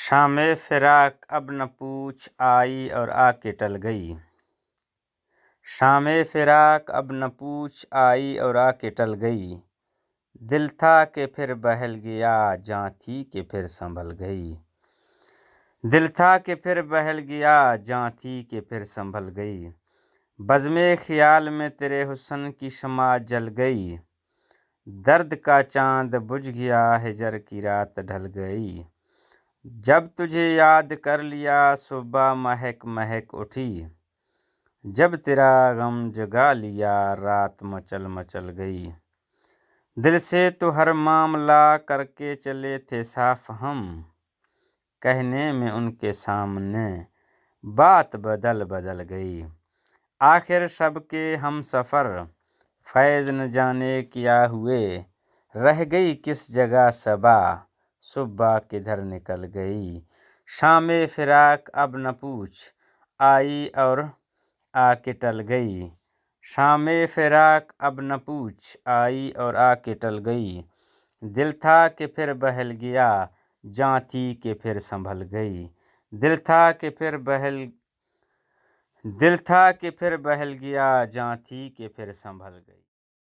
شام فراق اب نہ پوچھ آئی اور آ کے ٹل گئی۔ شام فراق اب نہ پوچھ آئی اور آ کے ٹل گئی۔ دل تھا کہ پھر بہل گیا جاں تھی کہ پھر سنبھل گئی۔ دل تھا کہ پھر بہل گیا جاں تھی کہ پھر سنبھل گئی۔ بزم خیال میں تیرے حسن کی شمع جل گئی۔ درد کا چاند بجھ گیا ہجر کی رات ڈھل گئی۔ جب تجھے یاد کر لیا صبح مہک مہک اٹھی۔ جب تیرا غم جگا لیا رات مچل مچل گئی۔ دل سے تو ہر معاملہ کر کے چلے تھے صاف ہم، کہنے میں ان کے سامنے بات بدل بدل گئی۔ آخر شب کے ہم سفر فیض نہ جانے کیا ہوئے، رہ گئی کس جگہ صبا صبح کدھر نکل گئی۔ شام فراق اب نہ پوچھ آئی اور آ کے ٹل گئی۔ شام فراق اب نہ پوچھ آئی اور آ کے ٹل گئی۔ دل تھا کہ پھر بہل گیا جاں تھی کہ پھر سنبھل گئی۔ دل تھا کہ پھر بہل گیا جاں تھی کہ پھر سنبھل گئی۔